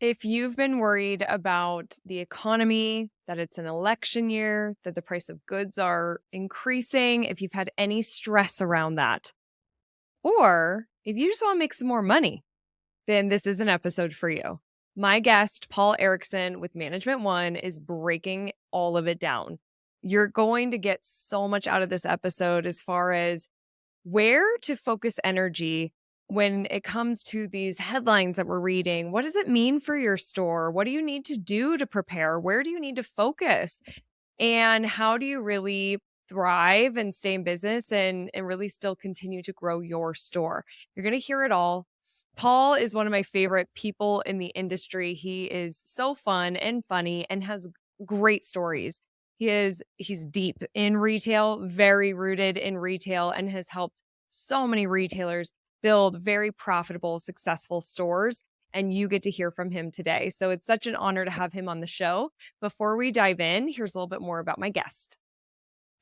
If you've been worried about the economy, that it's an election year, that the price of goods are increasing, if you've had any stress around that, or if you just want to make some more money, then this is an episode for you. My guest, Paul Erickson with Management One, is breaking all of it down. You're going to get so much out of this episode as far as where to focus energy when it comes to these headlines that we're reading. What does it mean for your store? What do you need to do to prepare? Where do you need to focus? And how do you really thrive and stay in business and really still continue to grow your store? You're going to hear it all. Paul is one of my favorite people in the industry. He is so fun and funny and has great stories. He's deep in retail, very rooted in retail, and has helped so many retailers build very profitable, successful stores. And you get to hear from him today. So it's such an honor to have him on the show. Before we dive in, here's a little bit more about my guest.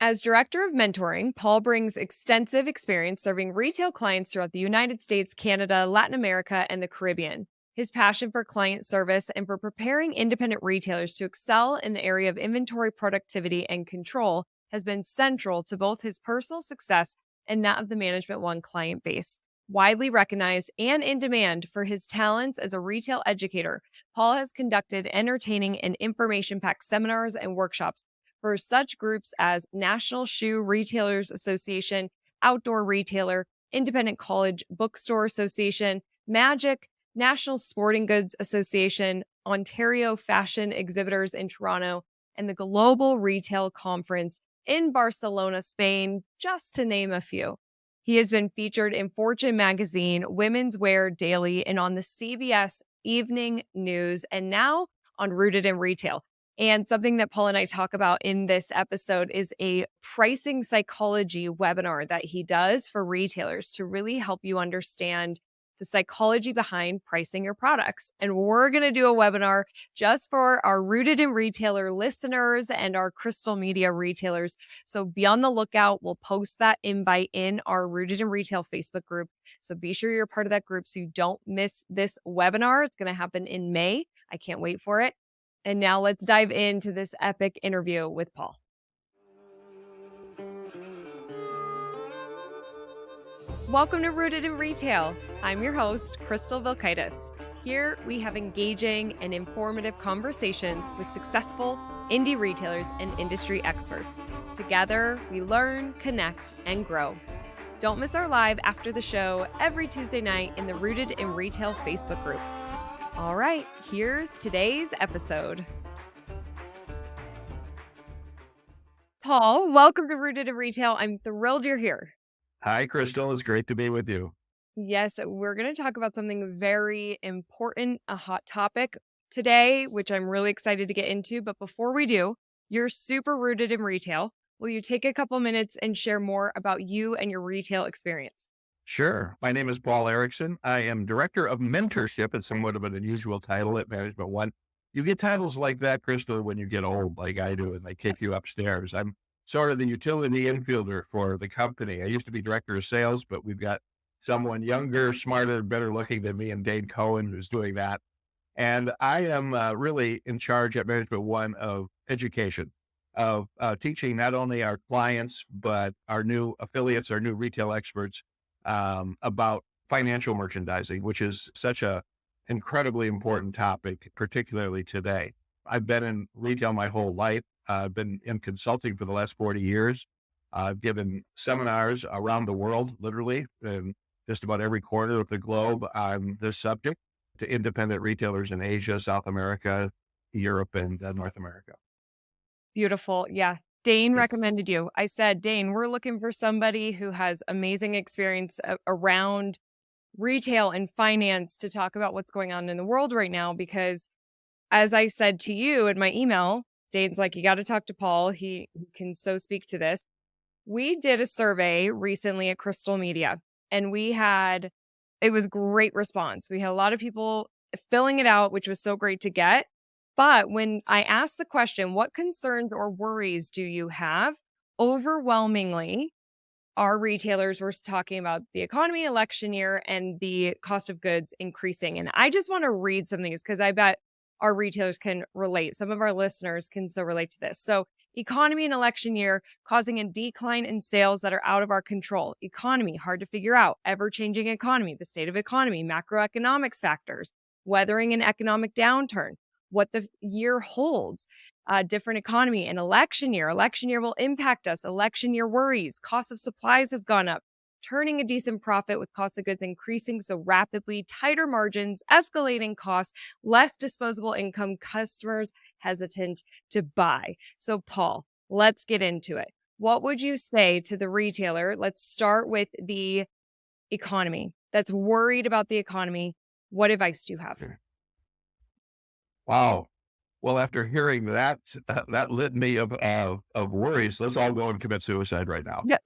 As director of mentoring, Paul brings extensive experience serving retail clients throughout the United States, Canada, Latin America, and the Caribbean. His passion for client service and for preparing independent retailers to excel in the area of inventory productivity and control has been central to both his personal success and that of the Management One client base. Widely recognized and in demand for his talents as a retail educator, Paul has conducted entertaining and information-packed seminars and workshops for such groups as National Shoe Retailers Association, Outdoor Retailer, Independent College Bookstore Association, Magic, National Sporting Goods Association, Ontario Fashion Exhibitors in Toronto, and the Global Retail Conference in Barcelona, Spain, just to name a few. He has been featured in Fortune Magazine, Women's Wear Daily, and on the CBS Evening News, and now on Rooted in Retail. And something that Paul and I talk about in this episode is a pricing psychology webinar that he does for retailers to really help you understand the psychology behind pricing your products. And we're going to do a webinar just for our Rooted in Retailer listeners and our Crystal Media retailers. So be on the lookout. We'll post that invite in our Rooted in Retail Facebook group. So be sure you're part of that group so you don't miss this webinar. It's going to happen in May. I can't wait for it. And now let's dive into this epic interview with Paul. Welcome to Rooted in Retail. I'm your host, Crystal Vilkaitis. Here we have engaging and informative conversations with successful indie retailers and industry experts. Together, we learn, connect, and grow. Don't miss our live after the show every Tuesday night in the Rooted in Retail Facebook group. All right, here's today's episode. Paul, welcome to Rooted in Retail. I'm thrilled you're here. Hi, Crystal. It's great to be with you. Yes, we're going to talk about something very important, a hot topic today, which I'm really excited to get into. But before we do, you're super rooted in retail. Will you take a couple minutes and share more about you and your retail experience? Sure. My name is Paul Erickson. I am Director of Mentorship. It's somewhat of an unusual title at Management One. You get titles like that, Crystal, when you get old, like I do, and they kick you upstairs. I'm sort of the utility infielder for the company. I used to be Director of Sales, but we've got someone younger, smarter, better looking than me, and Dane Cohen, who's doing that. And I am really in charge at Management One of education, of teaching not only our clients, but our new affiliates, our new retail experts, about financial merchandising, which is such a incredibly important topic, particularly today. I've been in retail my whole life. I've been in consulting for the last 40 years. I've given seminars around the world, literally, in just about every corner of the globe on this subject to independent retailers in Asia, South America, Europe, and North America. Beautiful. Yeah. Dane recommended you. I said, Dane, we're looking for somebody who has amazing experience around retail and finance to talk about what's going on in the world right now. Because as I said to you in my email, Dane's like, you got to talk to Paul. He can so speak to this. We did a survey recently at Crystal Media, and it was great response. We had a lot of people filling it out, which was so great to get. But when I asked the question, what concerns or worries do you have? Overwhelmingly, our retailers were talking about the economy, election year, and the cost of goods increasing. And I just want to read some of these because I bet our retailers can relate. Some of our listeners can so relate to this. So, economy and election year causing a decline in sales that are out of our control. Economy, hard to figure out. Ever changing economy, the state of economy, macroeconomics factors, weathering an economic downturn, what the year holds. Different economy and election year. Election year will impact us. Election year worries. Cost of supplies has gone up. Turning a decent profit with cost of goods increasing so rapidly, tighter margins, escalating costs, less disposable income, customers hesitant to buy. So, Paul, let's get into it. What would you say to the retailer? Let's start with the economy that's worried about the economy. What advice do you have? Wow. Well, after hearing that that litany of worries, let's all go and commit suicide right now. Yeah.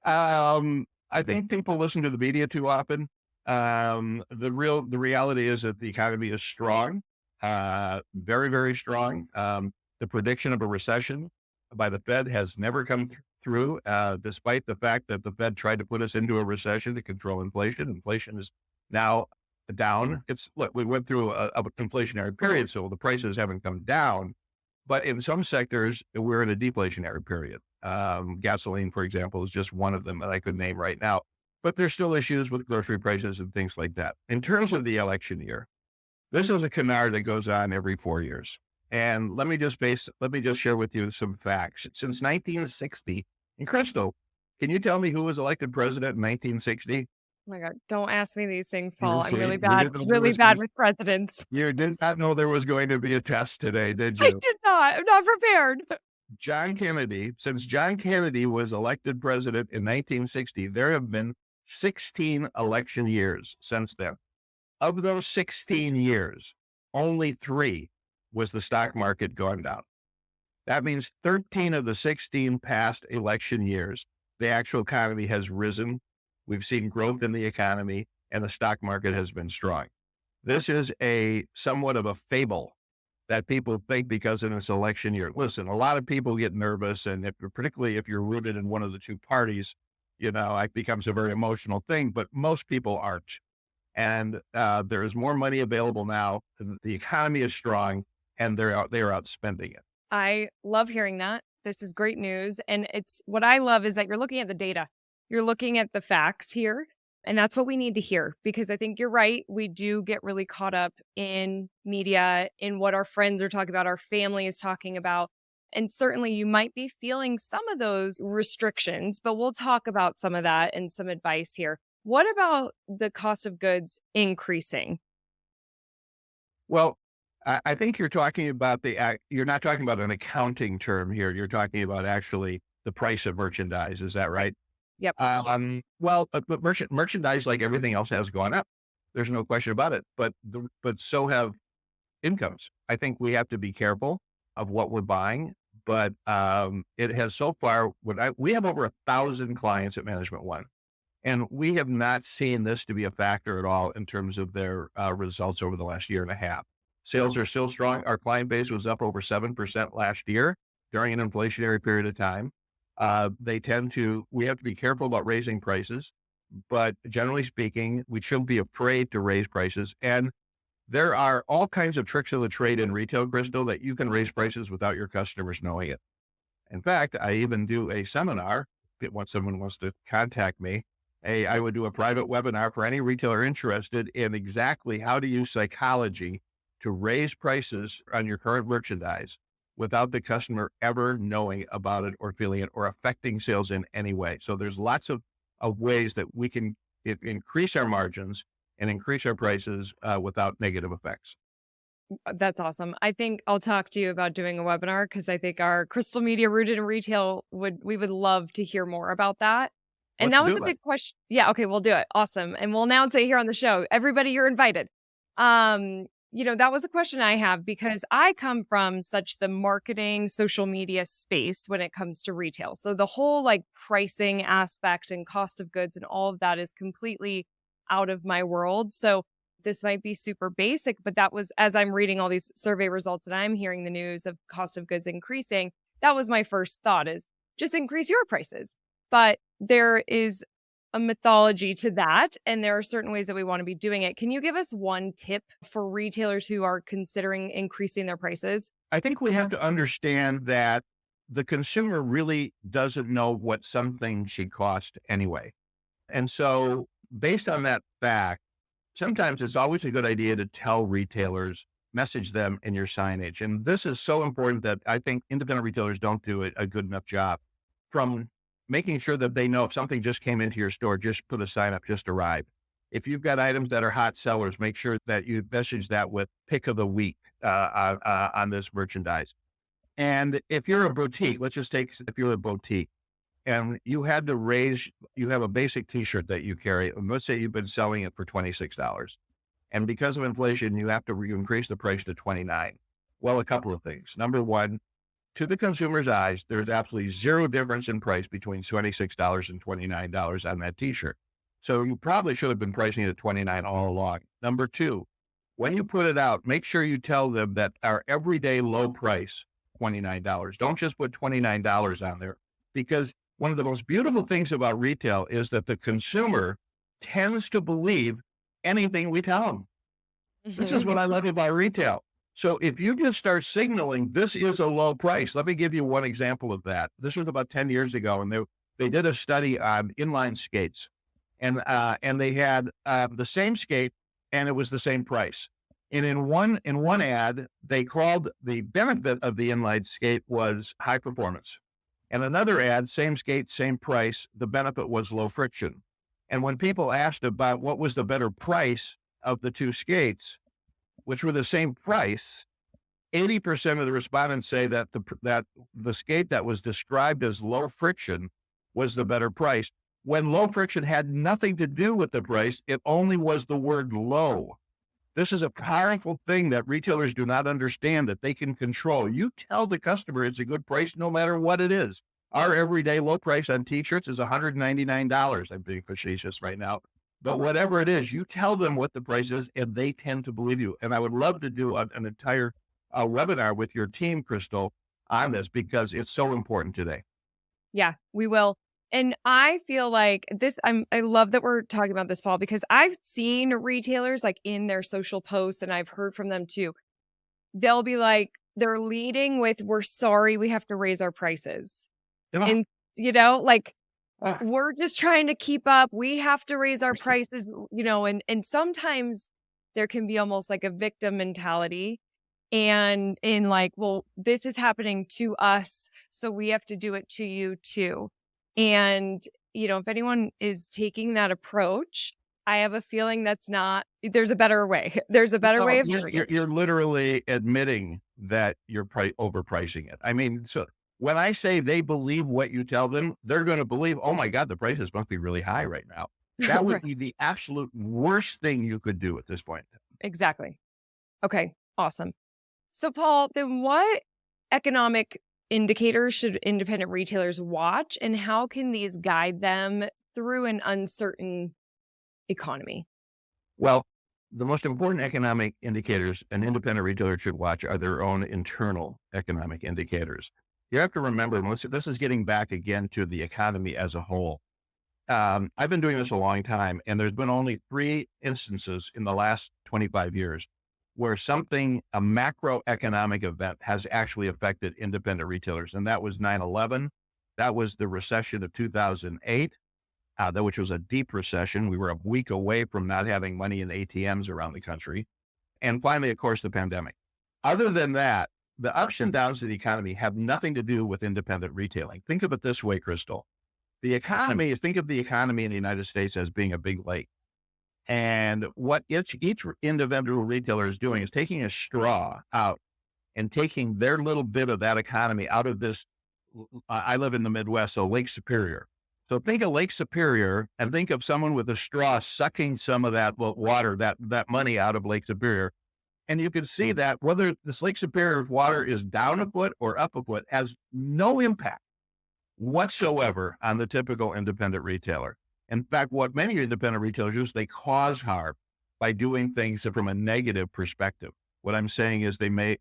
I think people listen to the media too often. The reality is that the economy is strong, very, very strong. The prediction of a recession by the Fed has never come through, despite the fact that the Fed tried to put us into a recession to control inflation. Inflation is now down. We went through a inflationary period, so the prices haven't come down. But in some sectors, we're in a deflationary period. Gasoline, for example, is just one of them that I could name right now. But there's still issues with grocery prices and things like that. In terms of the election year, this is a canard that goes on every 4 years. And let me just share with you some facts. Since 1960, and Crystal, can you tell me who was elected president in 1960? Oh my God, don't ask me these things, You Paul. I'm really didn't know there really was bad with presidents. you did not know there was going to be a test today, did I you? did not. I'm not prepared. Since John Kennedy was elected president in 1960, there have been 16 election years since then. Of those 16 years, only 3 was the stock market gone down. That means 13 of the 16 past election years, the actual economy has risen. We've seen growth in the economy and the stock market has been strong. This is somewhat of a fable that people think because in this election year. Listen, a lot of people get nervous, and particularly if you're rooted in one of the two parties, it becomes a very emotional thing, but most people aren't. And there is more money available now. The economy is strong, and they are out spending it. I love hearing that. This is great news. And it's what I love is that you're looking at the data. You're looking at the facts here. And that's what we need to hear, because I think you're right. We do get really caught up in media, in what our friends are talking about, our family is talking about. And certainly you might be feeling some of those restrictions, but we'll talk about some of that and some advice here. What about the cost of goods increasing? Well, I think you're talking about you're not talking about an accounting term here. You're talking about actually the price of merchandise. Is that right? Yep. But merchandise, like everything else, has gone up. There's no question about it. But so have incomes. I think we have to be careful of what we're buying. But it has so far. We have over 1,000 clients at Management One, and we have not seen this to be a factor at all in terms of their results over the last year and a half. Sales are still strong. Our client base was up over 7% last year during an inflationary period of time. We have to be careful about raising prices, but generally speaking, we shouldn't be afraid to raise prices. And there are all kinds of tricks of the trade in retail, Crystal, that you can raise prices without your customers knowing it. In fact, I even do a seminar. Once someone wants to contact me, I would do a private webinar for any retailer interested in exactly how to use psychology to raise prices on your current merchandise without the customer ever knowing about it or feeling it or affecting sales in any way. So there's lots of ways that we can increase our margins and increase our prices without negative effects. That's awesome. I think I'll talk to you about doing a webinar, because I think our Crystal Media Rooted in Retail we would love to hear more about that. And Let's that was do a it. big question. Yeah, okay, we'll do it. Awesome. And we'll announce it here on the show. Everybody, you're invited. That was a question I have, because I come from such the marketing, social media space when it comes to retail. So the whole like pricing aspect and cost of goods and all of that is completely out of my world. So this might be super basic, but that was, as I'm reading all these survey results and I'm hearing the news of cost of goods increasing, That was my first thought, is just increase your prices. But there is a mythology to that, and there are certain ways that we want to be doing it. Can you give us one tip for retailers who are considering increasing their prices? I think we have to understand that the consumer really doesn't know what something should cost anyway. And so, based on that fact, sometimes it's always a good idea to tell retailers, message them in your signage. And this is so important that I think independent retailers don't do a good enough job, from making sure that they know if something just came into your store, just put a sign up, just arrived. If you've got items that are hot sellers, make sure that you message that with pick of the week on this merchandise. And if you're a boutique, let's just take, if you're a boutique and you have a basic t-shirt that you carry, and let's say you've been selling it for $26. And because of inflation, you have to increase the price to 29. Well, a couple of things. Number one, to the consumer's eyes, there's absolutely zero difference in price between $26 and $29 on that t-shirt. So you probably should have been pricing it at 29 all along. Number two, when you put it out, make sure you tell them that our everyday low price, $29. Don't just put $29 on there, because one of the most beautiful things about retail is that the consumer tends to believe anything we tell them. This is what I love about retail. So if you just start signaling this is a low price, let me give you one example of that. This was about 10 years ago, and they did a study on inline skates, and they had the same skate, and it was the same price. And in one ad, they called the benefit of the inline skate was high performance. And another ad, same skate, same price, the benefit was low friction. And when people asked about what was the better price of the two skates, which were the same price, 80% of the respondents say that the skate that was described as low friction was the better price, when low friction had nothing to do with the price. It only was the word low. This is a powerful thing that retailers do not understand, that they can control. You tell the customer it's a good price no matter what it is. Our everyday low price on t-shirts is $199. I'm being facetious right now. But whatever it is, you tell them what the price is, and they tend to believe you. And I would love to do an entire webinar with your team, Crystal, on this, because it's so important today. Yeah, we will. And I feel like this, I love that we're talking about this, Paul, because I've seen retailers like in their social posts, and I've heard from them too. They'll be like, they're leading with, we're sorry, we have to raise our prices. Yeah. And, like, we're just trying to keep up. We have to raise our prices, and sometimes there can be almost like a victim mentality, and in like, well, this is happening to us, so we have to do it to you too. And, if anyone is taking that approach, I have a feeling there's a better way. There's a better way of doing it. You're literally admitting that you're overpricing it. I mean, so when I say they believe what you tell them, they're going to believe, oh my God, the prices must be really high right now. That would be the absolute worst thing you could do at this point. Exactly. Okay, awesome. So Paul, then what economic indicators should independent retailers watch, and how can these guide them through an uncertain economy? Well, the most important economic indicators an independent retailer should watch are their own internal economic indicators. You have to remember, this is getting back again to the economy as a whole. I've been doing this a long time, and there's been only 3 instances in the last 25 years where a macroeconomic event has actually affected independent retailers. And that was 9/11. That was the recession of 2008, which was a deep recession. We were a week away from not having money in ATMs around the country. And finally, of course, the pandemic. Other than that, the ups and downs of the economy have nothing to do with independent retailing. Think of it this way, Crystal. Think of the economy in the United States as being a big lake. And what each individual retailer is doing is taking a straw out and taking their little bit of that economy out of this. I live in the Midwest, so Lake Superior. So think of Lake Superior and think of someone with a straw sucking some of that water, that money out of Lake Superior. And you can see that whether this Lake Superior water is down a foot or up a foot has no impact whatsoever on the typical independent retailer. In fact, what many independent retailers do is they cause harm by doing things from a negative perspective. What I'm saying is they may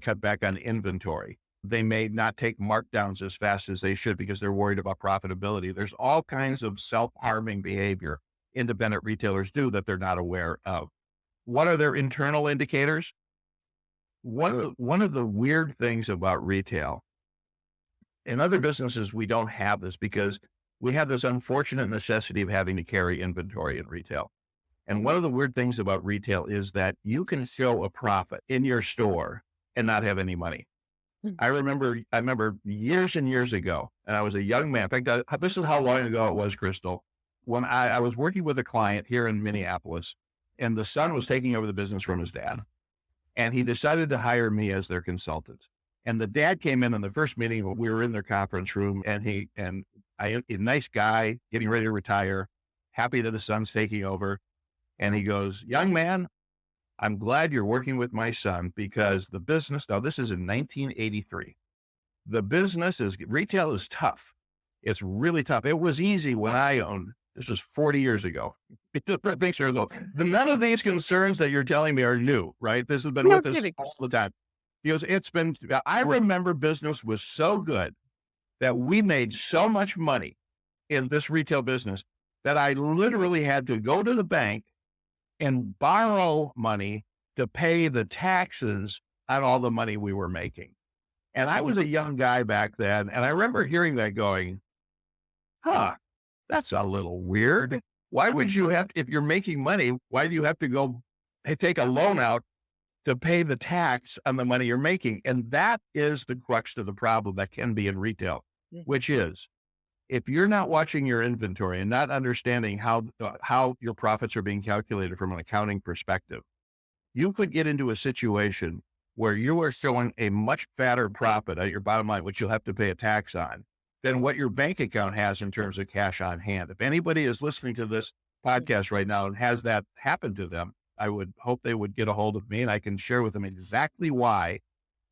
cut back on inventory. They may not take markdowns as fast as they should because they're worried about profitability. There's all kinds of self-harming behavior independent retailers do that they're not aware of. What are their internal indicators? One of the weird things about retail, in other businesses, we don't have this because we have this unfortunate necessity of having to carry inventory in retail. And one of the weird things about retail is that you can show a profit in your store and not have any money. I remember years and years ago, and I was a young man. In fact, this is how long ago it was, Crystal, when I was working with a client here in Minneapolis, and the son was taking over the business from his dad. And he decided to hire me as their consultant. And the dad came in the first meeting. We were in their conference room, and a nice guy getting ready to retire, happy that his son's taking over. And he goes, "Young man, I'm glad you're working with my son because the business," now this is in 1983. Retail is tough. It's really tough. It was easy when I owned, this was 40 years ago. None of these concerns that you're telling me are new, right? This has been No with us kidding. all the time. He goes, I remember business was so good that we made so much money in this retail business that I literally had to go to the bank and borrow money to pay the taxes on all the money we were making. And I was a young guy back then. And I remember hearing that going, that's a little weird. Why would you have, if you're making money, why do you have to go take a loan out to pay the tax on the money you're making? And that is the crux to the problem that can be in retail, which is if you're not watching your inventory and not understanding how your profits are being calculated from an accounting perspective, you could get into a situation where you are showing a much fatter profit at your bottom line, which you'll have to pay a tax on, than what your bank account has in terms of cash on hand. If anybody is listening to this podcast right now and has that happen to them, I would hope they would get a hold of me and I can share with them exactly why.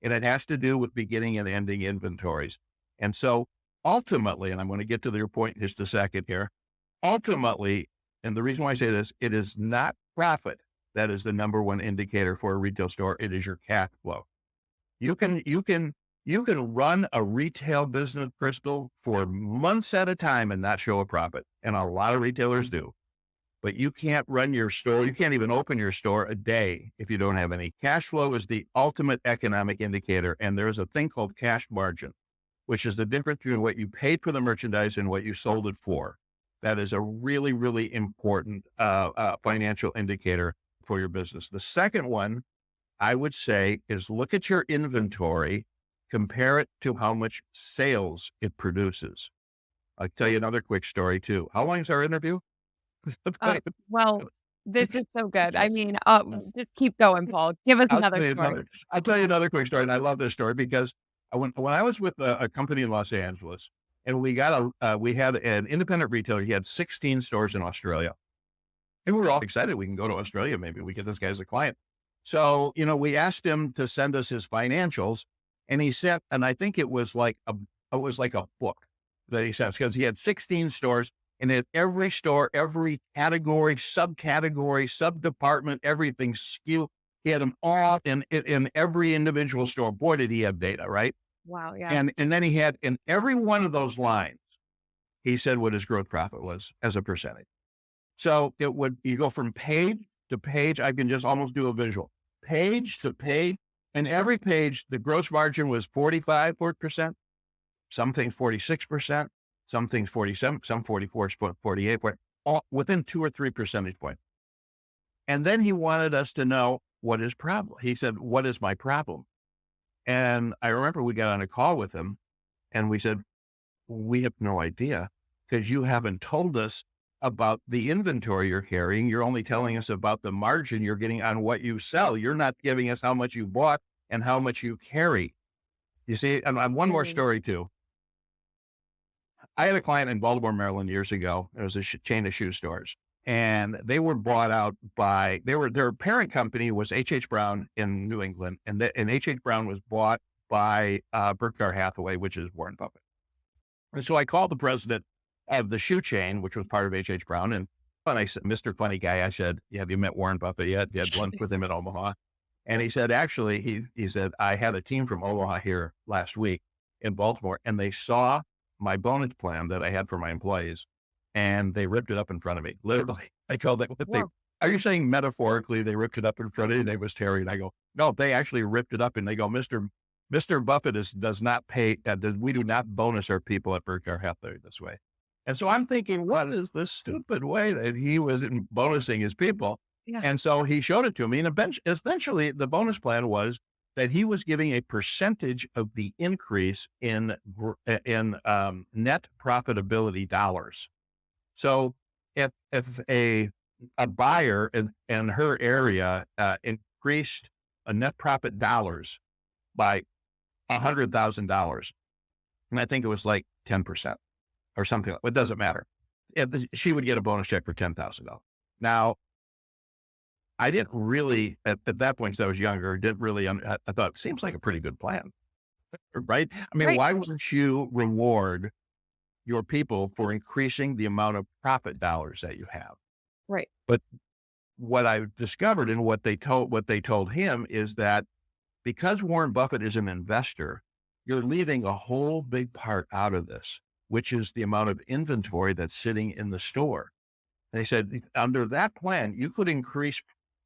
And it has to do with beginning and ending inventories. And so ultimately, and I'm going to get to your point in just a second here, ultimately, and the reason why I say this, it is not profit that is the number one indicator for a retail store. It is your cash flow. You can run a retail business, Crystal, for months at a time and not show a profit. And a lot of retailers do. But you can't run your store. You can't even open your store a day if you don't have any. Cash flow is the ultimate economic indicator. And there's a thing called cash margin, which is the difference between what you paid for the merchandise and what you sold it for. That is a really, really important financial indicator for your business. The second one, I would say, is look at your inventory, compare it to how much sales it produces. I'll tell you another quick story too. How long is our interview? Well, this is so good. I mean, just keep going, Paul. Give us another story. I'll tell you another quick story. And I love this story because when I was with a company in Los Angeles and we had an independent retailer, he had 16 stores in Australia. And we were all excited. We can go to Australia. Maybe we get this guy as a client. So, we asked him to send us his financials and he sent, and I think it was like a book that he sent because he had 16 stores and at every store, every category, subcategory, sub-department, everything SKU, he had them all in every individual store. Boy, did he have data, right? Wow. Yeah. And then he had in every one of those lines, he said what his gross profit was as a percentage. So you go from page to page. I can just almost do a visual page to page. And every page, the gross margin was 45%, some things 46%, some things 47, some 44, 48, all within 2 or 3 percentage points. And then he wanted us to know what his problem. He said, "What is my problem?" And I remember we got on a call with him and we said, "We have no idea because you haven't told us about the inventory you're carrying. You're only telling us about the margin you're getting on what you sell. You're not giving us how much you bought and how much you carry." You see, and one more story too. I had a client in Baltimore, Maryland years ago. It was a chain of shoe stores and they were bought out by, their parent company was H.H. Brown in New England. And H.H. Brown was bought by Berkshire Hathaway, which is Warren Buffett. And so I called the president of the shoe chain, which was part of H.H. Brown. And I said, "Mr. Funny Guy," I said, "Have you met Warren Buffett yet? You had lunch with him at Omaha?" And he said, actually, he said, I had a team from Omaha here last week in Baltimore, and they saw my bonus plan that I had for my employees, and they ripped it up in front of me. Literally, I told them, what they, Wow. are you saying metaphorically they ripped it up in front of you? They was Terry, and I go, no, they actually ripped it up, and they go, Mister Buffett does not pay. We do not bonus our people at Berkshire Hathaway this way. And so I'm thinking, what is this stupid way that he was bonusing his people? Yeah. And so he showed it to me, and eventually the bonus plan was that he was giving a percentage of the increase in net profitability dollars. So if a buyer in her area increased a net profit dollars by $100,000, and I think it was like 10% or something. It doesn't matter. She would get a bonus check for $10,000. Now, I didn't really, at that point, because I was younger, didn't really, I thought, it seems like a pretty good plan, right? I mean, Right. why wouldn't you reward your people for increasing the amount of profit dollars that you have? Right. But what I discovered and what they told him is that because Warren Buffett is an investor, you're leaving a whole big part out of this, which is the amount of inventory that's sitting in the store. And they said, under that plan, you could increase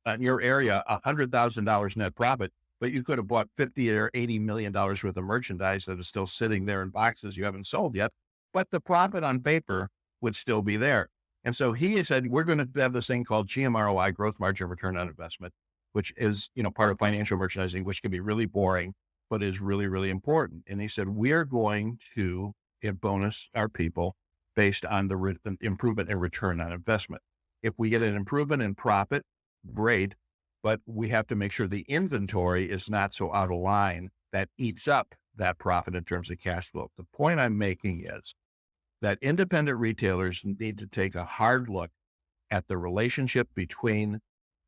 in your area $100,000 net profit, but you could have bought 50 or $80 million worth of merchandise that is still sitting there in boxes you haven't sold yet, but the profit on paper would still be there. And so he said, we're going to have this thing called GMROI, growth margin return on investment, which is, part of financial merchandising, which can be really boring, but is really, really important. And he said, we are going to bonus our people based on the improvement in return on investment. If we get an improvement in profit, great, but we have to make sure the inventory is not so out of line that eats up that profit in terms of cash flow. The point I'm making is that independent retailers need to take a hard look at the relationship between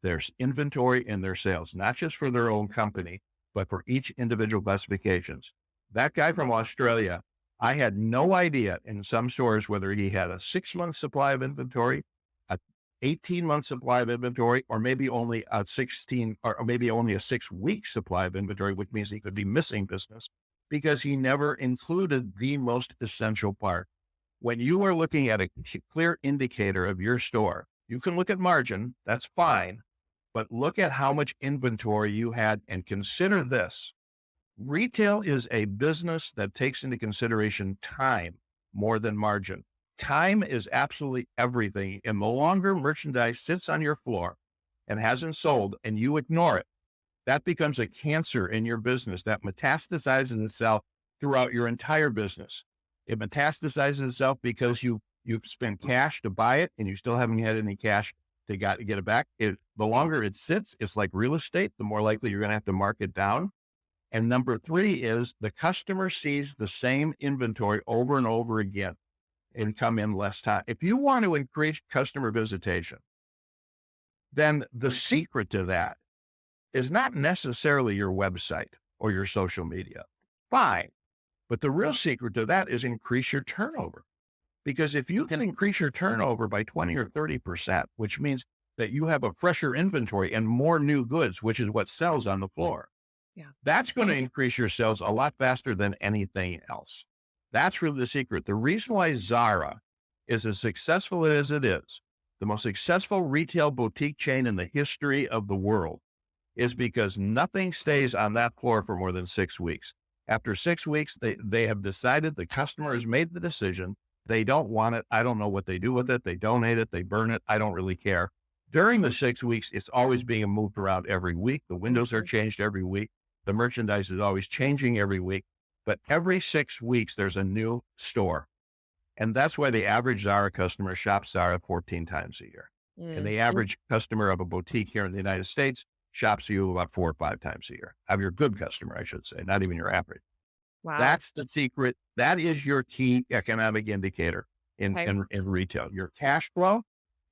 their inventory and their sales, not just for their own company, but for each individual classifications. That guy from Australia, I had no idea in some stores whether he had a 6-month supply of inventory, a 18-month supply of inventory, or maybe only a 6-week supply of inventory, which means he could be missing business because he never included the most essential part. When you are looking at a clear indicator of your store, you can look at margin, that's fine, but look at how much inventory you had and consider this. Retail is a business that takes into consideration time more than margin. Time is absolutely everything. And the longer merchandise sits on your floor and hasn't sold and you ignore it, that becomes a cancer in your business that metastasizes itself throughout your entire business. It metastasizes itself because you've spent cash to buy it and you still haven't had any cash to get it back. The longer it sits, it's like real estate, the more likely you're going to have to mark it down. And number 3 is the customer sees the same inventory over and over again and come in less time. If you want to increase customer visitation, then the secret to that is not necessarily your website or your social media. Fine. But the real secret to that is increase your turnover. Because if you can increase your turnover by 20 or 30%, which means that you have a fresher inventory and more new goods, which is what sells on the floor, that's going to increase your sales a lot faster than anything else. That's really the secret. The reason why Zara is as successful as it is, the most successful retail boutique chain in the history of the world, is because nothing stays on that floor for more than 6 weeks. After 6 weeks, they have decided, the customer has made the decision. They don't want it. I don't know what they do with it. They donate it. They burn it. I don't really care. During the 6 weeks, it's always being moved around every week. The windows are changed every week. The merchandise is always changing every week. But every 6 weeks, there's a new store. And that's why the average Zara customer shops Zara 14 times a year. And the average customer of a boutique here in the United States shops you about 4 or 5 times a year. Of your good customer, I should say, not even your average. Wow. That's the secret. That is your key economic indicator in Okay. retail, your cash flow.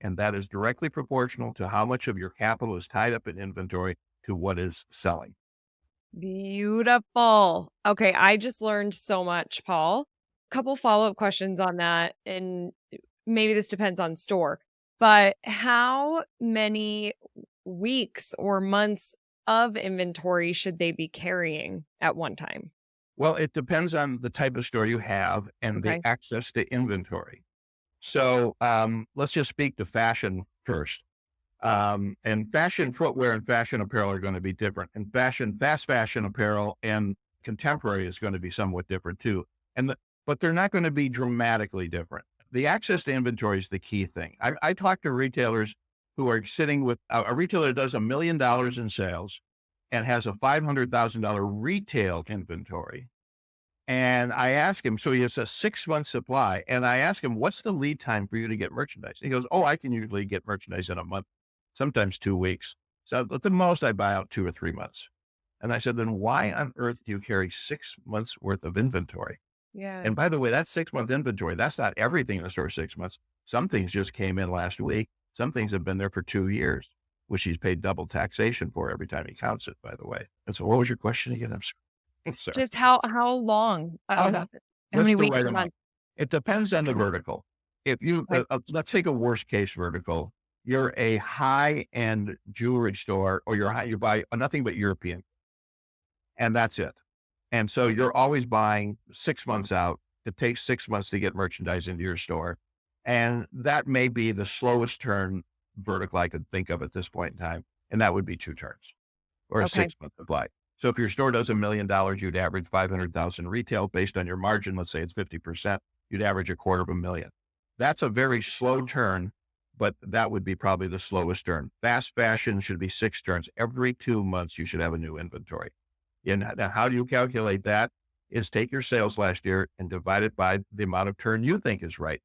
And that is directly proportional to how much of your capital is tied up in inventory to what is selling. Beautiful. Okay, I just learned so much, Paul. Couple follow-up questions on that, and maybe this depends on store, but how many weeks or months of inventory should they be carrying at one time? Well, it depends on the type of store you have and the Okay. access to inventory. So let's just speak to fashion first. And fashion footwear and fashion apparel are going to be different. And fast fashion apparel and contemporary is going to be somewhat different too. But they're not going to be dramatically different. The access to inventory is the key thing. I talk to retailers who are sitting with a retailer that does $1 million in sales and has a $500,000 retail inventory. And I ask him, so he has a 6-month supply. And I ask him, what's the lead time for you to get merchandise? He goes, oh, I can usually get merchandise in a month, sometimes 2 weeks. So at the most, I buy out 2 or 3 months. And I said, then why on earth do you carry 6 months worth of inventory? Yeah. And by the way, that's 6-month inventory. That's not everything in the store 6 months. Some things just came in last week. Some things have been there for 2 years, which he's paid double taxation for every time he counts it, by the way. And so what was your question again? I'm sorry. Just how long? Oh, How what's many the weeks, right amount? months? It depends on the vertical. If you, Like, let's take a worst case vertical. You're a high end jewelry store, or you buy nothing but European, and that's it. And so you're always buying 6 months out. It takes 6 months to get merchandise into your store. And that may be the slowest turn vertical I could think of at this point in time. And that would be 2 turns or a okay. 6-month supply. So if your store does $1 million, you'd average 500,000 retail based on your margin. Let's say it's 50%, you'd average $250,000. That's a very slow turn, but that would be probably the slowest turn. Fast fashion should be 6 turns. Every 2 months, you should have a new inventory. And now how do you calculate that? Is take your sales last year and divide it by the amount of turn you think is right.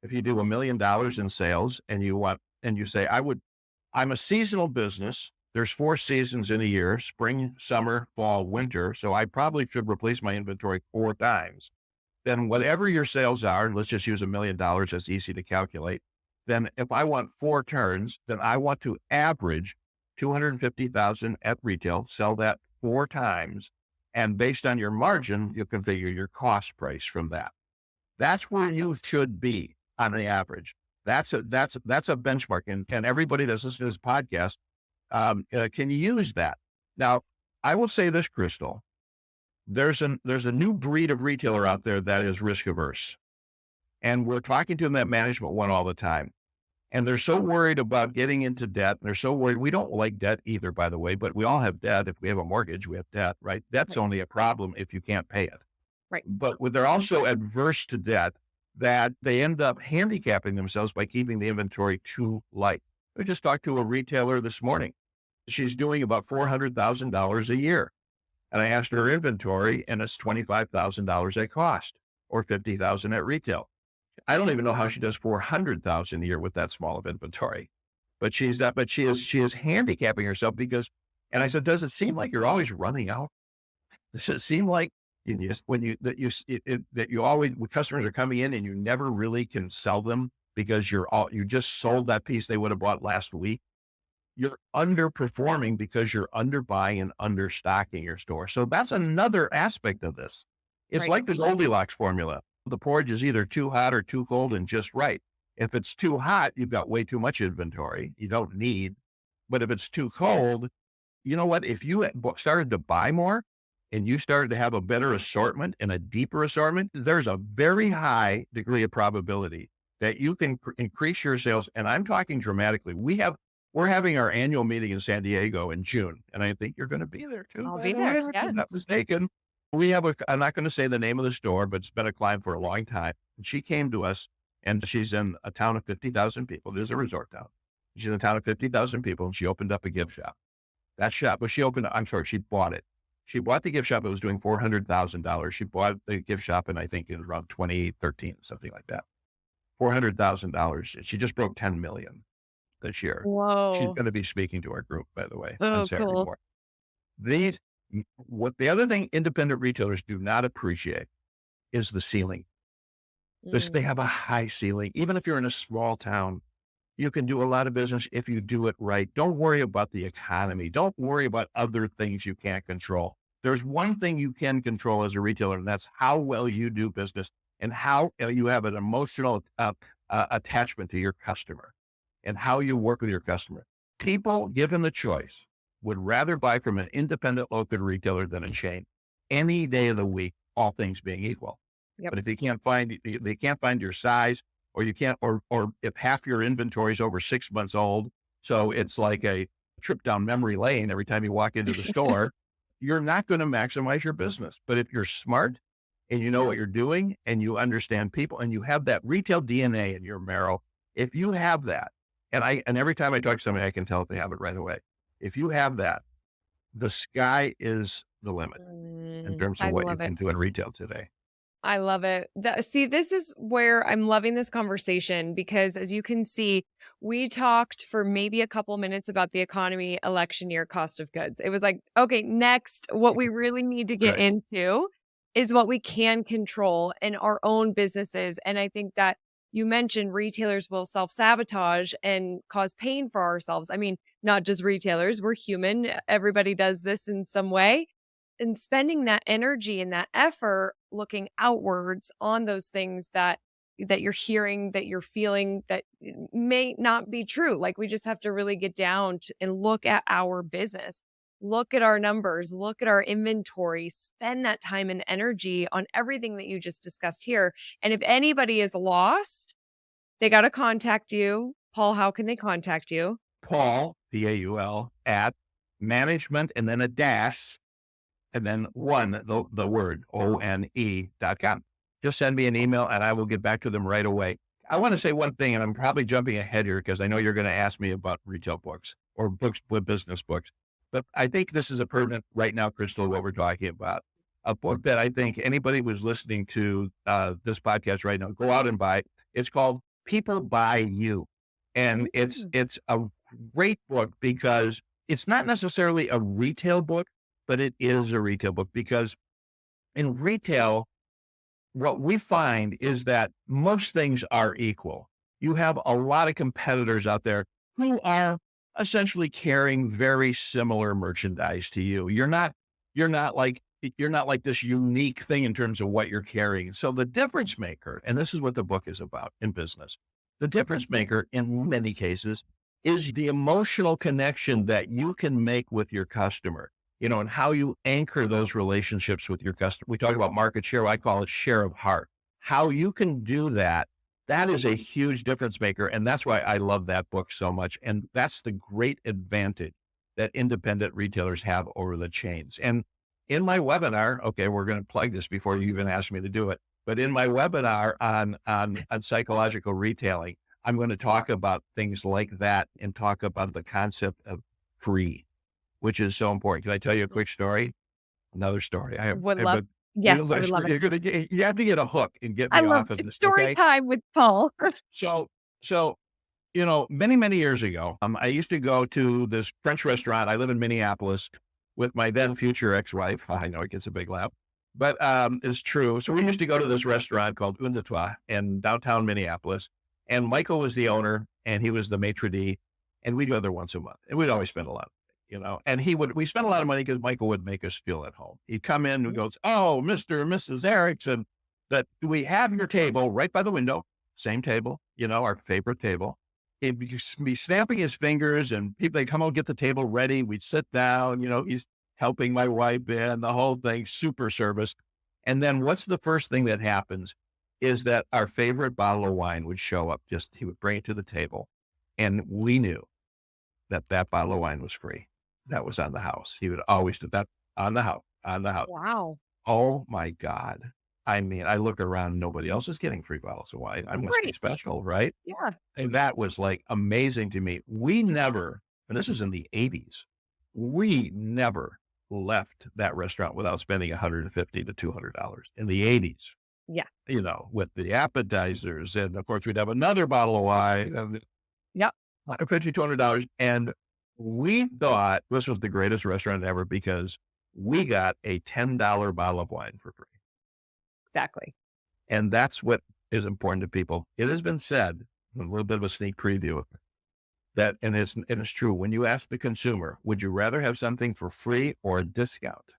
If you do $1 million in sales and you say, I'm a seasonal business. There's 4 seasons in a year: spring, summer, fall, winter. So I probably should replace my inventory 4 times. Then whatever your sales are, and let's just use $1 million, that's easy to calculate. Then if I want 4 turns, then I want to average 250,000 at retail, sell that 4 times. And based on your margin, you can figure your cost price from that. That's where you should be on the average. That's a benchmark. And everybody that's listening to this podcast can use that. Now, I will say this, Crystal, there's a new breed of retailer out there that is risk averse. And we're talking to them at Management One all the time. And they're so worried about getting into debt. And they're so worried. We don't like debt either, by the way, but we all have debt. If we have a mortgage, we have debt, right? Debt's Right. only a problem if you can't pay it. Right. But they're also adverse to debt, that they end up handicapping themselves by keeping the inventory too light. I just talked to a retailer this morning. She's doing about $400,000 a year. And I asked her inventory, and it's $25,000 at cost or $50,000 at retail. I don't even know how she does $400,000 a year with that small of inventory, but she is handicapping herself because, and I said, does it seem like you're always running out? Does it seem like that you always, when customers are coming in and you never really can sell them because you just sold that piece they would have bought last week? You're underperforming because you're underbuying and understocking your store. So that's another aspect of this. It's Right. like the Goldilocks formula. The porridge is either too hot or too cold and just right. If it's too hot, you've got way too much inventory. You don't need. But if it's too cold, you know what? If you started to buy more and you started to have a better assortment and a deeper assortment, there's a very high degree of probability that you can increase your sales. And I'm talking dramatically. We're having our annual meeting in San Diego in June, and I think you're going to be there too, I'll by be the there. way, if Yes. I'm not mistaken. I'm not going to say the name of the store, but it's been a client for a long time. And she came to us, and she's in a town of 50,000 people. It is a resort town. She's in a town of 50,000 people, and she opened up a gift shop. That shop, but she bought it. She bought the gift shop. It was doing $400,000. She bought the gift shop, and I think it was around 2013, something like that. $400,000. She just broke 10 million this year. She's Whoa. going to be speaking to our group, by the way, on Oh, Saturday cool. morning. The other thing independent retailers do not appreciate is the ceiling. They Mm. have a high ceiling. Even if you're in a small town, you can do a lot of business if you do it right. Don't worry about the economy. Don't worry about other things you can't control. There's one thing you can control as a retailer, and that's how well you do business and how you have an emotional attachment to your customer and how you work with your customer. People, given the choice, would rather buy from an independent local retailer than a chain any day of the week, all things being equal. Yep. But if they can't find your size, or you can't, or if half your inventory is over 6 months old, so it's like a trip down memory lane every time you walk into the store, you're not going to maximize your business. But if you're smart and you know what you're doing and you understand people and you have that retail DNA in your marrow, if you have that, and every time I talk to somebody, I can tell if they have it right away. If you have that, the sky is the limit in terms of I what you love can it. do in retail today. I love it. See, this is where I'm loving this conversation because, as you can see, we talked for maybe a couple minutes about the economy, election year, cost of goods. It was like, okay, next, what we really need to get Right. into is what we can control in our own businesses. And I think that you mentioned retailers will self sabotage and cause pain for ourselves. I mean, not just retailers, we're human. Everybody does this in some way, and spending that energy and that effort looking outwards on those things that you're hearing, that you're feeling, that may not be true. Like, we just have to really get down to, and look at our business, look at our numbers, look at our inventory, spend that time and energy on everything that you just discussed here. And if anybody is lost, they got to contact you. Paul, how can they contact you? Paul, Paul, at management and then a dash and then the word ONE.com. Just send me an email and I will get back to them right away. I want to say one thing, and I'm probably jumping ahead here because I know you're going to ask me about retail books or books with business books. But I think this is a pertinent right now, Crystal, what we're talking about. A book that I think anybody who's listening to this podcast right now, go out and buy. It's called People Buy You. And Mm. it's a great book because it's not necessarily a retail book, but it is a retail book because in retail, what we find is that most things are equal. You have a lot of competitors out there who are essentially carrying very similar merchandise to you. You're not like you're not like this unique thing in terms of what you're carrying. So the difference maker, and this is what the book is about in business, the difference maker in many cases is the emotional connection that you can make with your customer, and how you anchor those relationships with your customer. We talk about market share. I call it share of heart. How you can do that, that is a huge difference maker. And that's why I love that book so much. And that's the great advantage that independent retailers have over the chains. And in my webinar, okay, we're going to plug this before you even ask me to do it. But in my webinar on psychological retailing, I'm going to talk about things like that and talk about the concept of free, which is so important. Can I tell you a quick story? Another story. Would I have love a, Yes, I would love it. you have to get a hook and get I me love off of this. story Okay. time with Paul. So, so, many, many years ago, I used to go to this French restaurant. I live in Minneapolis with my then future ex-wife. I know it gets a big laugh, but it's true. So we used to go to this restaurant called Un de Trois in downtown Minneapolis. And Michael was the owner and he was the maitre d'. And we'd go there once a month and we'd always spend a lot, and we spent a lot of money because Michael would make us feel at home. He'd come in and goes, "Oh, Mr. and Mrs. Erickson, that we have your table right by the window, same table, our favorite table." He'd be snapping his fingers and people, they come out, get the table ready. We'd sit down, he's helping my wife in the whole thing, super service. And then what's the first thing that happens is that our favorite bottle of wine would show up. He would bring it to the table and we knew that bottle of wine was free. That was on the house. He would always do that on the house. Wow. Oh my God. I mean, I look around, nobody else is getting free bottles of wine. I must be Great. special, right? Yeah. And that was like amazing to me. We never, and this is in the 80s, we never left that restaurant without spending $150 to $200 in the 80s, Yeah. with the appetizers. And of course, we'd have another bottle of wine and Yep. $150, $200. And we thought this was the greatest restaurant ever because we got a $10 bottle of wine for free. Exactly. And that's what is important to people. It has been said, a little bit of a sneak preview, that, and it's true, when you ask the consumer, would you rather have something for free or a discount?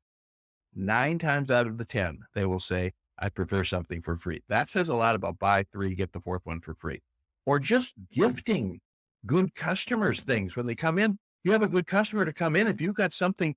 9 times out of the 10, they will say, I prefer something for free. That says a lot about buy 3, get the 4th one for free. Or just gifting good customers things when they come in. you have a good customer to come in, if you've got something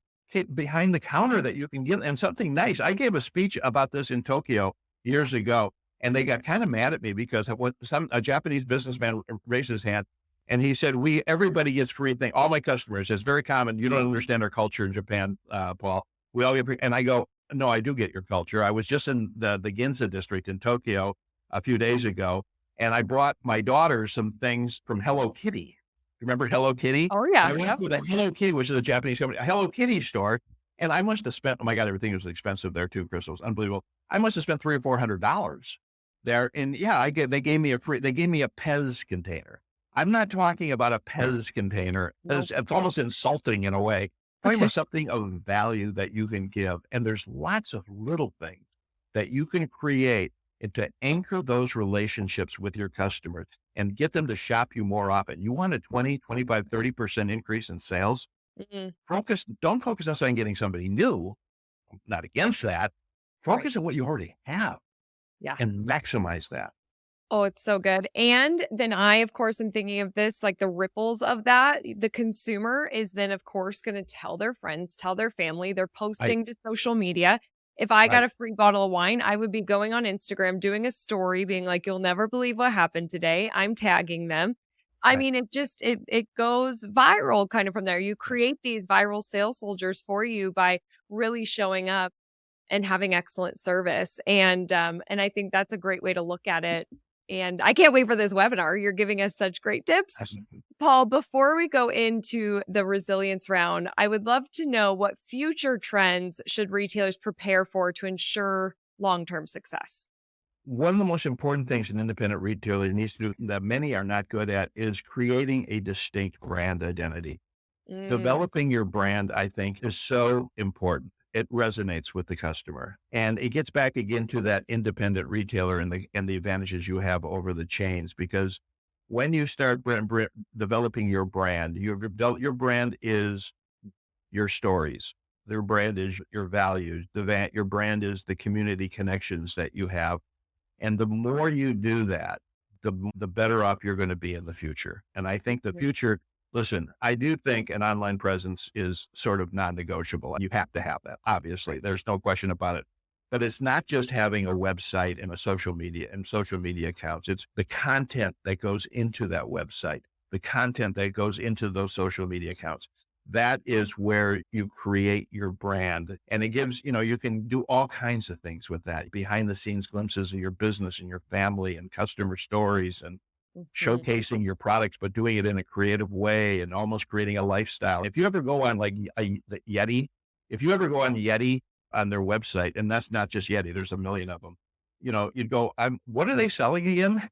behind the counter that you can give and something nice. I gave a speech about this in Tokyo years ago, and they got kind of mad at me because of what a Japanese businessman raised his hand and he said, everybody gets free thing. All my customers, it's very common. You don't understand our culture in Japan, Paul. We all get free. And I go, no, I do get your culture. I was just in the Ginza district in Tokyo a few days ago, and I brought my daughter some things from Hello Kitty. Remember Hello Kitty? Oh, And yeah. I went to the Hello Kitty, which is a Japanese company, a Hello Kitty store. And I must have spent, oh my God, everything was expensive there too, Crystal. It was unbelievable. I must have spent $300 or $400 there. And yeah, they gave me a Pez container. I'm not talking about a Pez container. Nope. It's almost insulting in a way. Talking Okay. about something of value that you can give. And there's lots of little things that you can create and to anchor those relationships with your customers and get them to shop you more often. You want a 20, 25, 30% increase in sales? Mhm. Don't focus on getting somebody new. I'm not against that. Right. Focus on what you already have Yeah. and maximize that. Oh, it's so good. And then I, of course, am thinking of this, like the ripples of that. The consumer is then, of course, going to tell their friends, tell their family. They're I, posting to social media. If I got right, a free bottle of wine, I would be going on Instagram, doing a story, being like, "You'll never believe what happened today." I'm tagging them. I right. mean, it goes viral kind of from there. You Yes. create these viral sales soldiers for you by really showing up and having excellent service. And I think that's a great way to look at it. And I can't wait for this webinar. You're giving us such great tips. Paul, before we go into the resilience round, I would love to know what future trends should retailers prepare for to ensure long-term success? One of the most important things an independent retailer needs to do that many are not good at is creating a distinct brand identity. Mm, Developing your brand, I think, is so important. It resonates with the customer. And it gets back again to that independent retailer and the advantages you have over the chains. Because when you start developing your brand, your brand is your stories. Your brand is your values. Your brand is the community connections that you have. And the more you do that, the better off you're going to be in the future. And I think the mhm, future, listen, I do think an online presence is sort of non-negotiable. You have to have that. Obviously, there's no question about it. But it's not just having a website and social media accounts. It's the content that goes into that website, the content that goes into those social media accounts. That is where you create your brand. And it gives, you can do all kinds of things with that behind the scenes glimpses of your business and your family and customer stories and mhm. showcasing your products, but doing it in a creative way and almost creating a lifestyle. If you ever go on like the Yeti, if you ever go on Yeti on their website, and that's not just Yeti, there's a million of them, you'd go, what are they selling again?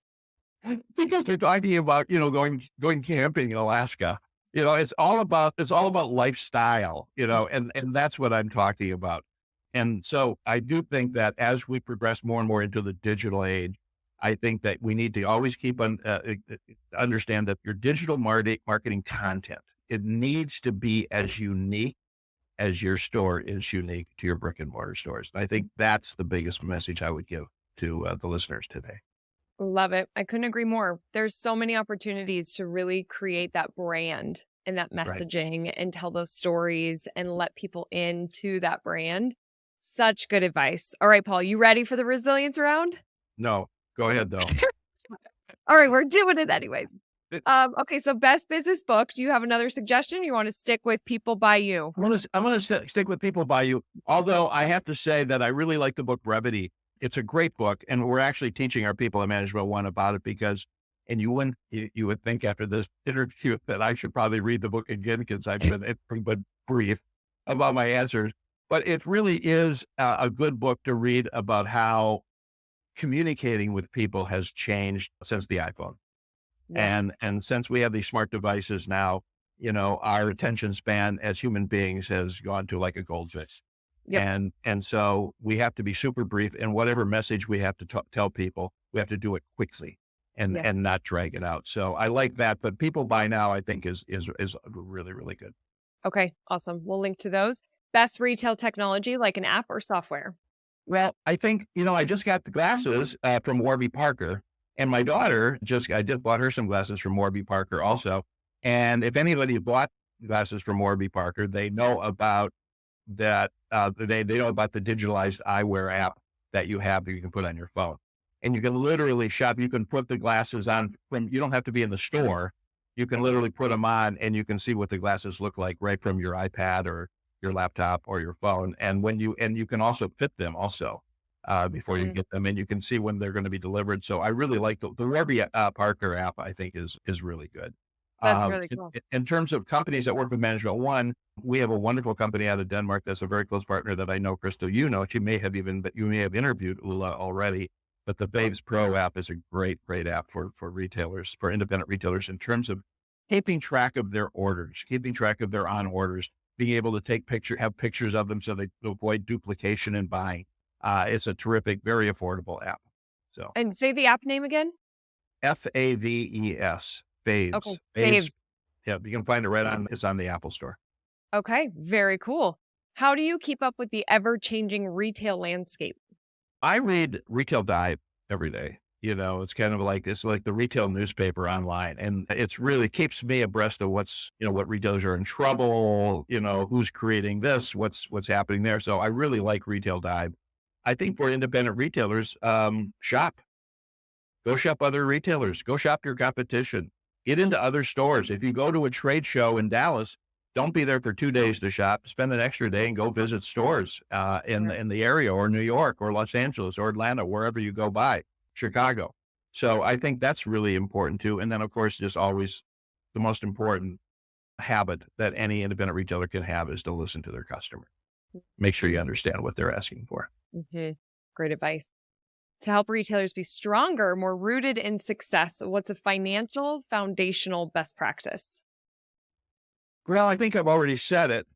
Because they're talking about, going camping in Alaska. It's all about lifestyle, and that's what I'm talking about. And so I do think that as we progress more and more into the digital age, I think that we need to always keep understand that your digital marketing content, it needs to be as unique as your store is unique to your brick and mortar stores. And I think that's the biggest message I would give to the listeners today. Love it. I couldn't agree more. There's so many opportunities to really create that brand and that Right. messaging and tell those stories and let people into that brand. Such good advice. All right, Paul, you ready for the resilience round? No, go ahead though. All right, we're doing it anyways. It, Okay, so best business book. Do you have another suggestion? You want to stick with People by You? I'm gonna stick with People by You. Although I have to say that I really like the book Brevity. It's a great book, and we're actually teaching our people at Management One about it because, and you would think after this interview that I should probably read the book again because I've been brief about my answers. But it really is a good book to read about how communicating with people has changed since the iPhone. Yeah. And since we have these smart devices now, our attention span as human beings has gone to like a goldfish. Yep. And so we have to be super brief and whatever message we have to tell people, we have to do it quickly Yeah. and not drag it out. So I like that, but People by Now I think is really, really good. Okay. Awesome. We'll link to those. Best retail technology, like an app or software. Well, I think, I just got the glasses from Warby Parker, and my daughter I just bought her some glasses from Warby Parker also. And if anybody bought glasses from Warby Parker. They know about that. They know about the digitalized eyewear app that you have that you can put on your phone, and you can literally shop. You can put the glasses on when you don't have to be in the store. You can literally put them on, and you can see what the glasses look like right from your iPad or your laptop or your phone. And you can also fit them also before you Mm, get them, and you can see when they're going to be delivered. So I really like the Warby Parker app. I think is really good. that's really In, cool. in terms of companies that work with Management One, we have a wonderful company out of Denmark that's a very close partner that I know, Crystal. You know, you may have interviewed Ula already. But the Babes Pro app is a great app for retailers, for independent retailers, in terms of keeping track of their orders, keeping track of their on orders, being able to have pictures of them so they avoid duplication in buying. It's a terrific, very affordable app. So And say the app name again? Faves, Okay, Faves. Faves. Yeah, you can find it right on. It's on the Apple Store. Okay, very cool. How do you keep up with the ever-changing retail landscape? I read Retail Dive every day. You know, it's like the retail newspaper online. And it's really keeps me abreast of what retailers are in trouble, who's creating this, what's happening there. So I really like Retail Dive. I think for independent retailers, go shop other retailers, go shop your competition, get into other stores. If you go to a trade show in Dallas, don't be there for 2 days to shop. Spend an extra day and go visit stores Right. in the area, or New York, or Los Angeles, or Atlanta, wherever you go by, Chicago. So I think that's really important too. And then, of course, just always the most important habit that any independent retailer can have is to listen to their customer. Make sure you understand what they're asking for. Mhm. Great advice. To help retailers be stronger, more rooted in success, what's a financial foundational best practice? Well, I think I've already said it,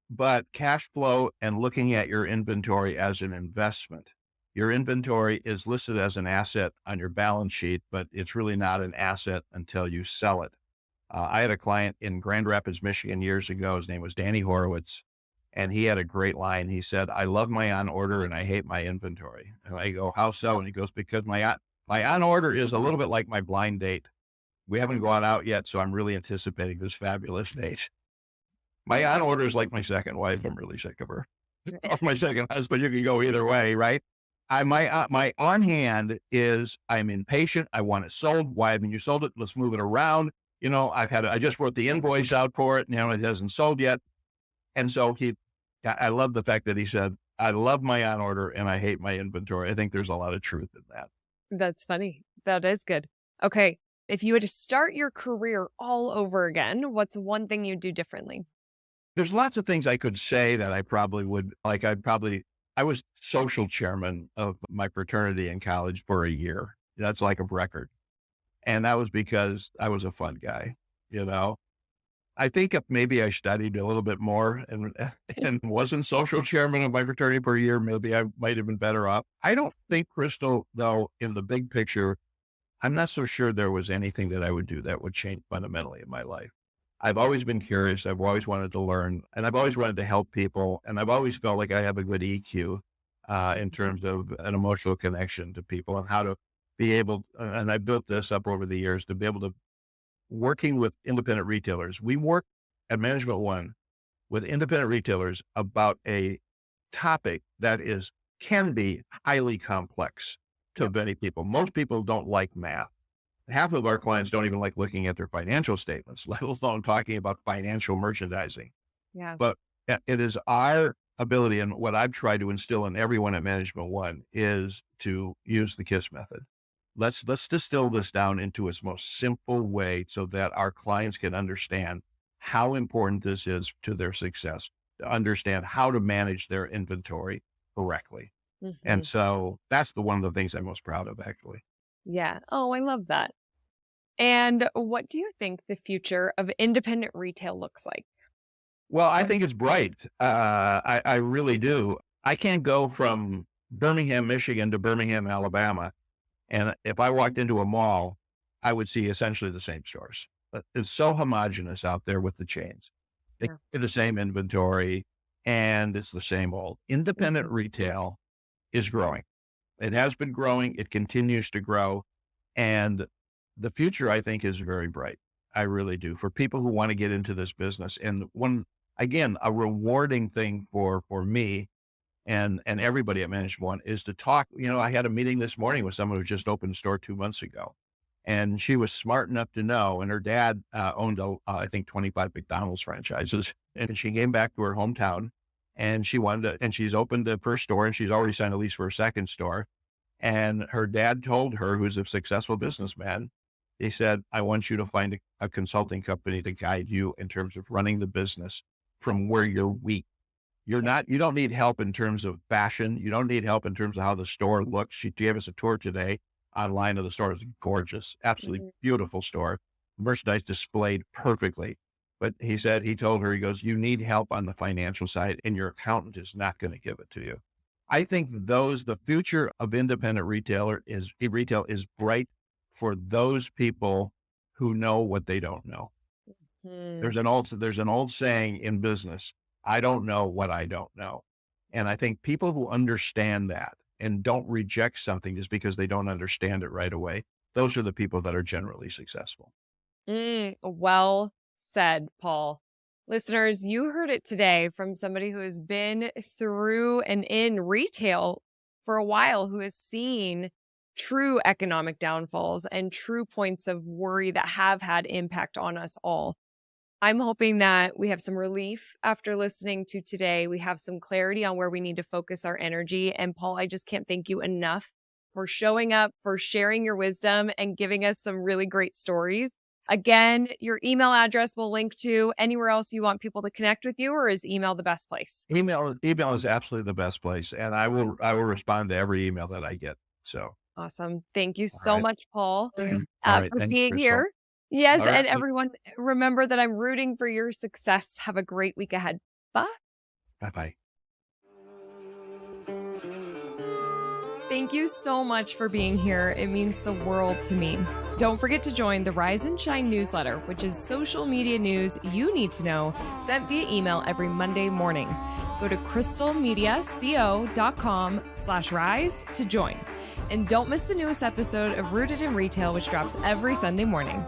but cash flow and looking at your inventory as an investment. Your inventory is listed as an asset on your balance sheet, but it's really not an asset until you sell it. I had a client in Grand Rapids, Michigan years ago. His name was Danny Horowitz, and he had a great line. He said, "I love my on order and I hate my inventory." And I go, "How so?" And he goes, "Because my on order is a little bit like my blind date. We haven't gone out yet, so I'm really anticipating this fabulous date. My on order is like my second wife. I'm really sick of her, or my second husband. You can go either way, right? My on hand is I'm impatient. I want it sold. Why haven't you sold it? Let's move it around. I just wrote the invoice out for it. It hasn't sold yet. And so I love the fact that he said, "I love my on order and I hate my inventory." I think there's a lot of truth in that. That's funny. That is good. Okay. If you had to start your career all over again, what's one thing you'd do differently? There's lots of things I could say that I probably would like. I was social chairman of my fraternity in college for a year. That's like a record. And that was because I was a fun guy, you know. I think if maybe I studied a little bit more and and wasn't social chairman of my fraternity for a year, maybe I might have been better off. I don't think, Crystal, though, in the big picture, I'm not so sure there was anything that I would do that would change fundamentally in my life. I've always been curious. I've always wanted to learn, and I've always wanted to help people. And I've always felt like I have a good EQ in terms of an emotional connection to people and how to be able. And I built this up over the years to be able to working with independent retailers. We work at Management One with independent retailers about a topic that can be highly complex to Yep. many people. Most people don't like math. Half of our clients don't even like looking at their financial statements, let alone talking about financial merchandising. Yeah. But it is our ability, and what I've tried to instill in everyone at Management One is to use the KISS method. Let's distill this down into its most simple way so that our clients can understand how important this is to their success, to understand how to manage their inventory correctly. And Hmm. so that's one of the things I'm most proud of, actually. Yeah. Oh, I love that. And what do you think the future of independent retail looks like? Well, I think it's bright. I really do. I can't go from Birmingham, Michigan to Birmingham, Alabama. And if I walked into a mall, I would see essentially the same stores. But it's so homogenous out there with the chains. They Yeah. get the same inventory and it's the same old. Independent Mhm. retail is growing. It has been growing. It continues to grow. And the future, I think, is very bright. I really do. For people who want to get into this business. And again, a rewarding thing for me and everybody at Management One is to talk. I had a meeting this morning with someone who just opened a store 2 months ago. And she was smart enough to know, and her dad owned, I think, 25 McDonald's franchises. And she came back to her hometown and and she's opened the first store and she's already signed a lease for a second store. And her dad told her, who's a successful businessman, he said, I want you to find a consulting company to guide you in terms of running the business from where you're weak. You don't need help in terms of fashion. You don't need help in terms of how the store looks. She gave us a tour today online of the store. It's gorgeous, absolutely beautiful store. Merchandise displayed perfectly. But he told her, he goes, you need help on the financial side and your accountant is not going to give it to you. I think the future of independent retail is bright for those people who know what they don't know. There's an old saying in business, I don't know what I don't know. And I think people who understand that and don't reject something just because they don't understand it right away, those are the people that are generally successful. Well said, Paul. Listeners, you heard it today from somebody who has been through and in retail for a while, who has seen true economic downfalls and true points of worry that have had impact on us all. I'm hoping that we have some relief after listening to today. We have some clarity on where we need to focus our energy. And Paul, I just can't thank you enough for showing up, for sharing your wisdom and giving us some really great stories. Again, your email address will link to anywhere else you want people to connect with you, or is email the best place? Email is absolutely the best place. And I will respond to every email that I get. So awesome. Thank you so much, Paul, All right. for Thanks, being Crystal. here. Yes. All right. And everyone, remember that I'm rooting for your success. Have a great week ahead. Bye. Bye-bye. Thank you so much for being here. It means the world to me. Don't forget to join the Rise and Shine newsletter, which is social media news you need to know, sent via email every Monday morning. Go to crystalmediaco.com/rise to join. And don't miss the newest episode of Rooted in Retail, which drops every Sunday morning.